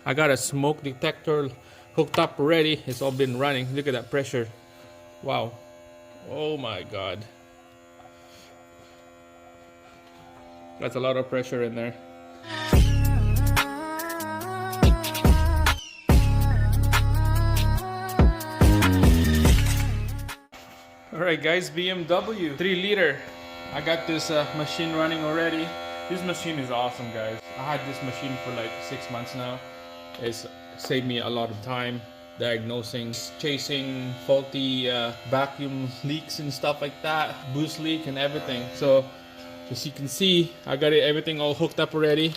I got a smoke detector hooked up already. It's all been running. Look at that pressure. Wow. Oh my god. That's a lot of pressure in there. Alright guys, BMW 3 liter. I got this machine running already. This machine is awesome, guys. I had this machine for like 6 months now. It's saved me a lot of time diagnosing, chasing faulty vacuum leaks and stuff like that, boost leak and everything. So as you can see, I got everything all hooked up already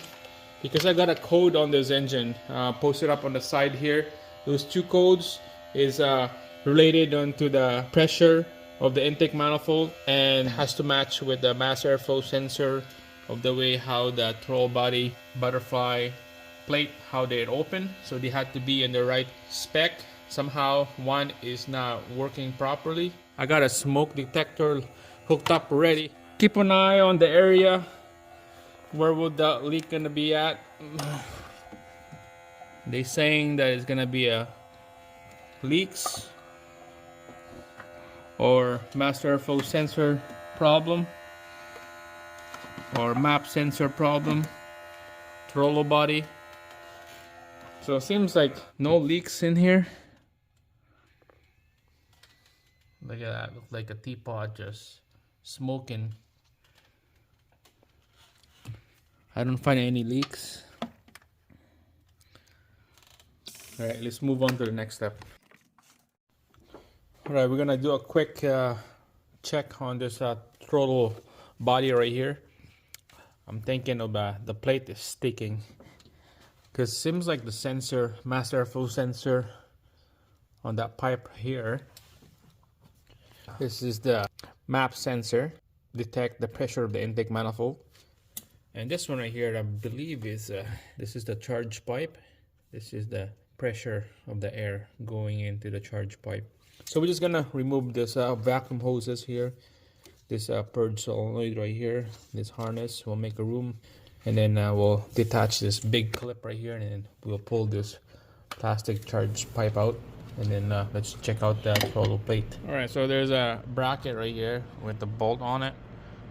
because I got a code on this engine posted up on the side here. Those 2 codes is related onto the pressure of the intake manifold and has to match with the mass airflow sensor of the way how the throttle body butterfly plate, how they open. So they had to be in the right spec. Somehow one is not working properly. I got a smoke detector hooked up already. Keep an eye on the area. Where would the leak gonna be at? They saying that it's gonna be a leaks or master airflow sensor problem or map sensor problem, throttle body. So it seems like no leaks in here. Look at that, looks like a teapot just smoking. I don't find any leaks. Alright, let's move on to the next step. Alright, we're gonna do a quick check on this throttle body right here. I'm thinking of the plate is sticking because it seems like the sensor, master airflow sensor on that pipe here. This is the map sensor, detect the pressure of the intake manifold. And this one right here, I believe is this is the charge pipe. This is the pressure of the air going into the charge pipe. So we're just gonna remove this vacuum hoses here, this purge solenoid right here, this harness. We'll make a room, and then we'll detach this big clip right here, and then we'll pull this plastic charge pipe out, and then let's check out that throttle plate. All right, so there's a bracket right here with the bolt on it.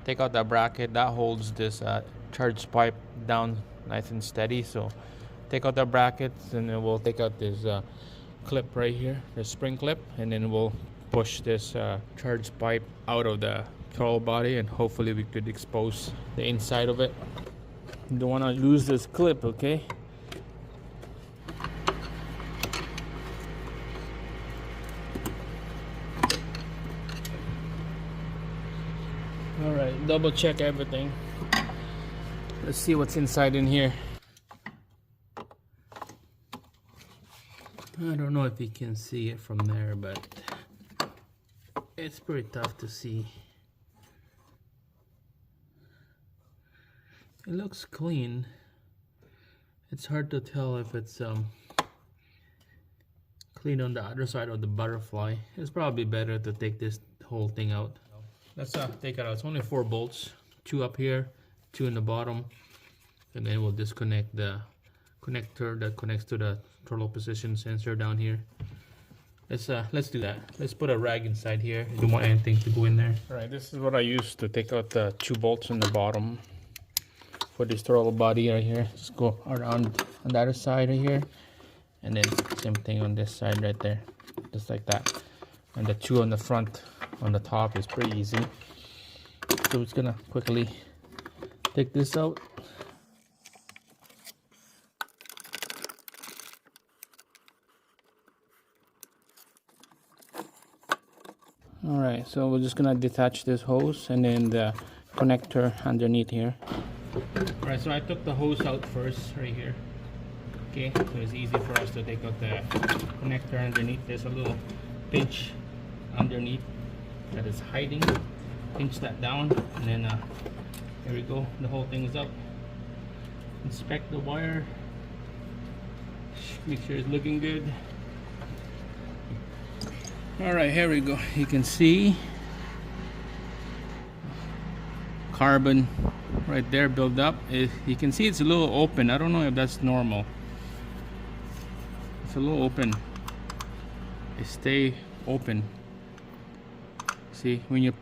Take out that bracket that holds this charge pipe down nice and steady. So take out the brackets, and then we'll take out this clip right here, the spring clip, and then we'll push this charge pipe out of the throttle body, and hopefully we could expose the inside of it. You don't want to lose this clip, okay? All right, double check everything. Let's see what's inside in here. I don't know if you can see it from there, but it's pretty tough to see. It looks clean. It's hard to tell if it's clean on the other side of the butterfly. It's probably better to take this whole thing out. Let's take it out. It's only 4 bolts, 2 up here, 2 in the bottom, and then we'll disconnect the connector that connects to the throttle position sensor down here. Let's do that. Let's put a rag inside here. You don't want anything to go in there. All right, this is what I use to take out the 2 bolts in the bottom for this throttle body right here. Just go around on the other side right here, and then same thing on this side right there, just like that. And the 2 on the front on the top is pretty easy. So it's gonna quickly take this out. Alright, so we're just gonna detach this hose and then the connector underneath here. Alright, so I took the hose out first right here. Okay, so it's easy for us to take out the connector underneath. There's a little pinch underneath that is hiding. Pinch that down, and then here we go. The whole thing is up. Inspect the wire. Make sure it's looking good. Alright, here we go. You can see carbon right there build up. You can see it's a little open. I don't know if that's normal. It's a little open. It stay open. See, when you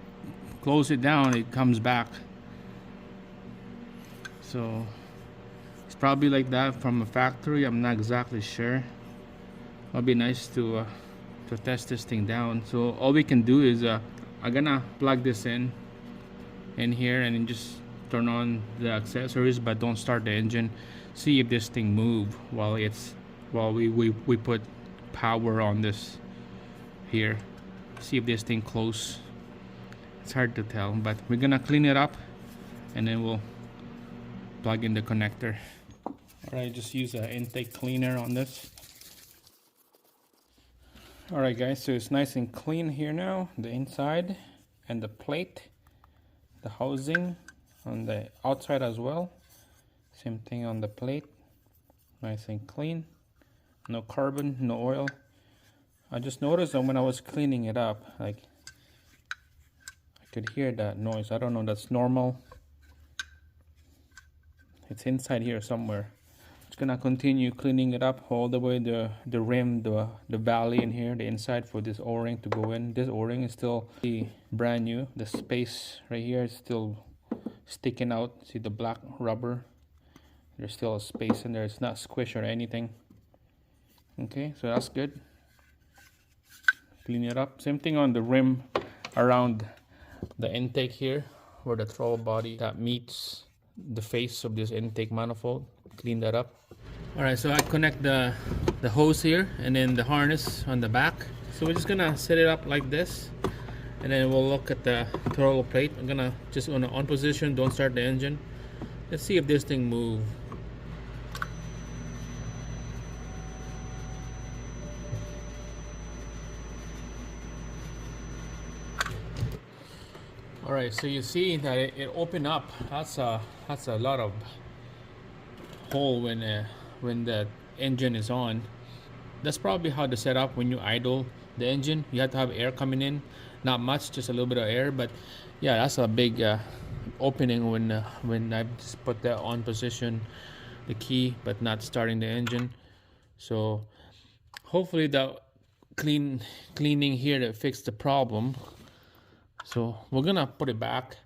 close it down, it comes back. So it's probably like that from a factory. I'm not exactly sure. It'll be nice to test this thing down. So all we can do is I'm gonna plug this in here and then just turn on the accessories, but don't start the engine. See if this thing move while we put power on this here. See if this thing close. It's hard to tell, but we're gonna clean it up and then we'll plug in the connector. Alright, just use an intake cleaner on this. Alright guys, so it's nice and clean here now, the inside and the plate, the housing on the outside as well. Same thing on the plate, nice and clean, no carbon, no oil. I just noticed that when I was cleaning it up, like I could hear that noise. I don't know, that's normal. It's inside here somewhere. It's gonna continue cleaning it up all the way the rim, the valley in here, the inside for this O-ring to go in. This O-ring is still brand new. The space right here is still sticking out. See the black rubber? There's still a space in there. It's not squished or anything. Okay, so that's good. Clean it up. Same thing on the rim around the intake here, where the throttle body that meets the face of this intake manifold. Clean that up. Alright, so I connect the hose here and then the harness on the back. So we're just gonna set it up like this, and then we'll look at the throttle plate. I'm gonna just on position, don't start the engine. Let's see if this thing moves. Alright, so you see that it opened up. That's a lot of hole when the engine is on. That's probably how to set up when you idle the engine. You have to have air coming in, not much, just a little bit of air. But yeah, that's a big opening when I just put that on position, the key, but not starting the engine. So hopefully the cleaning here to fix the problem. So we're gonna put it back.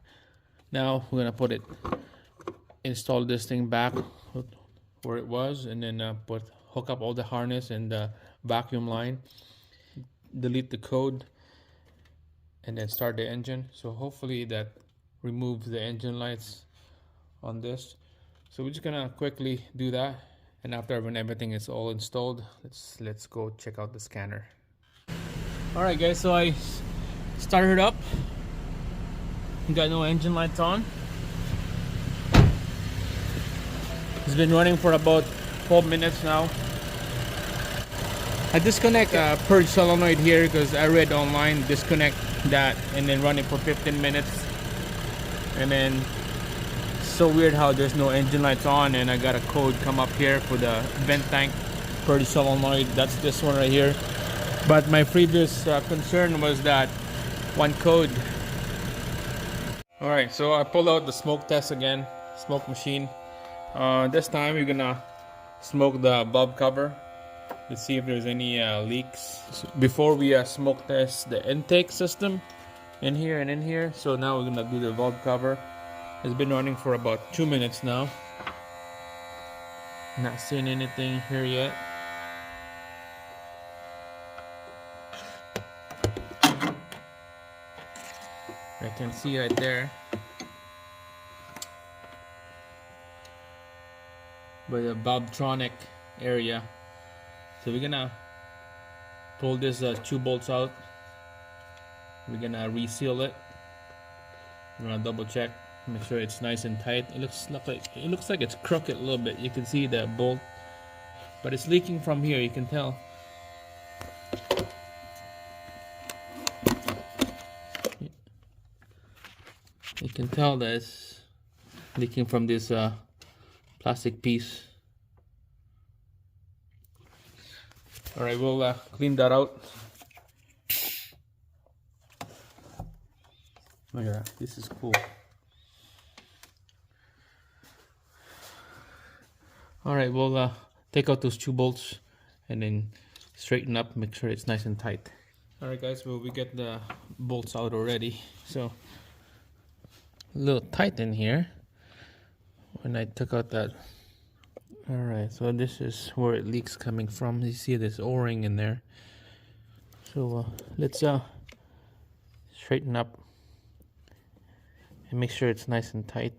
Now we're gonna install this thing back where it was, and then hook up all the harness and the vacuum line, delete the code, and then start the engine. So hopefully that removes the engine lights on this. So we're just gonna quickly do that, and after when everything is all installed, let's go check out the scanner. All right guys, so I started up. Got no engine lights on. It's been running for about 12 minutes now. I disconnect purge solenoid here because I read online, disconnect that and then run it for 15 minutes. And then it's so weird how there's no engine lights on, and I got a code come up here for the vent tank purge solenoid. That's this one right here. But my previous concern was that one code. Alright, so I pulled out the smoke test again, smoke machine. This time we're gonna smoke the bulb cover to see if there's any leaks. So before we smoke test the intake system in here and in here. So now we're gonna do the valve cover. It's been running for about 2 minutes now. Not seeing anything here yet. I can see right there, by the Bobtronic area. So we're gonna pull this 2 bolts out. We're gonna reseal it. We're gonna double check, make sure it's nice and tight. It looks like it's crooked a little bit. You can see that bolt, but it's leaking from here. You can tell. You can tell that it's leaking from this plastic piece. Alright, we'll clean that out. Look at that, this is cool. Alright, we'll take out those 2 bolts and then straighten up, make sure it's nice and tight. All right guys, well, we get the bolts out already, so a little tight in here when I took out that. All right, so this is where it leaks coming from. You see this o-ring in there, so let's straighten up and make sure it's nice and tight.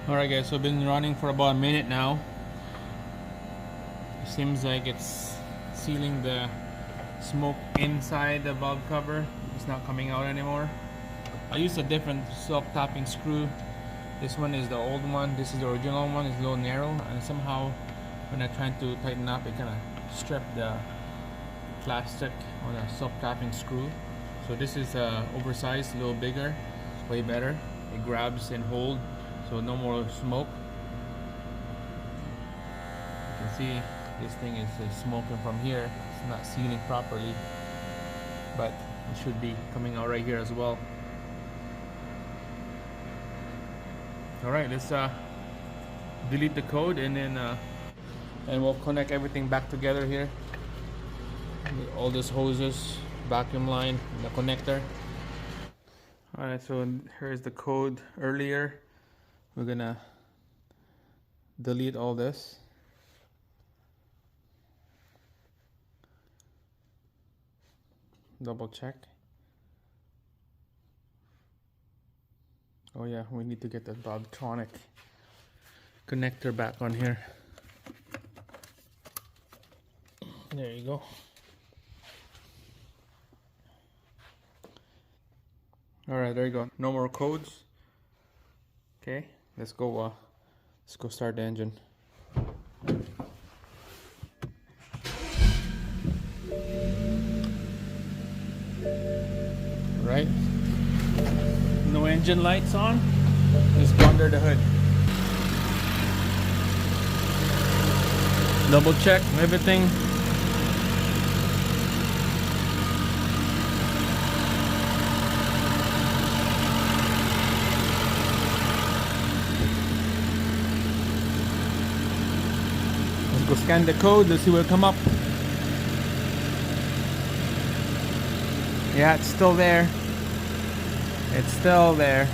Alright guys, so I've been running for about a minute now. It seems like it's sealing the smoke inside the valve cover. It's not coming out anymore. I used a different self-tapping screw. This one is the old one, this is the original one. It's a little narrow, and somehow when I tried to tighten up, it kind of stripped the plastic on a self-tapping screw. So this is oversized, a little bigger, way better. It grabs and holds, so no more smoke. You can see this thing is smoking from here. It's not sealing properly, but it should be coming out right here as well. Alright, let's delete the code, and then and we'll connect everything back together here. All these hoses, vacuum line, and the connector. Alright, so here's the code earlier. We're gonna delete all this. Double check. Oh yeah, we need to get the Valvetronic connector back on here. There you go. Alright, there you go. No more codes. Okay, let's go start the engine. Right, no engine lights on. Let's go under the hood. Double check everything. Let's go scan the code. Let's see what will come up. Yeah, it's still there. It's still there.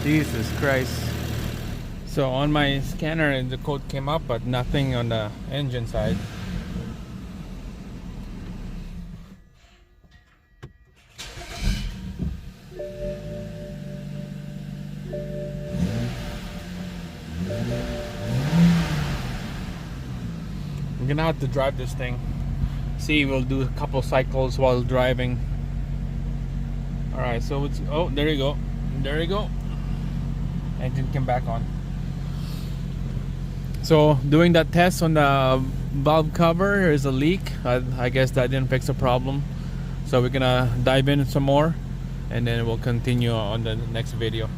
Jesus Christ. So on my scanner the code came up, but nothing on the engine side. I'm gonna have to drive this thing. See, we'll do a couple cycles while driving. Alright, so it's, oh, there you go. There you go. Engine came back on. So doing that test on the valve cover, there's a leak. I guess that didn't fix the problem. So we're gonna dive in some more, and then we'll continue on the next video.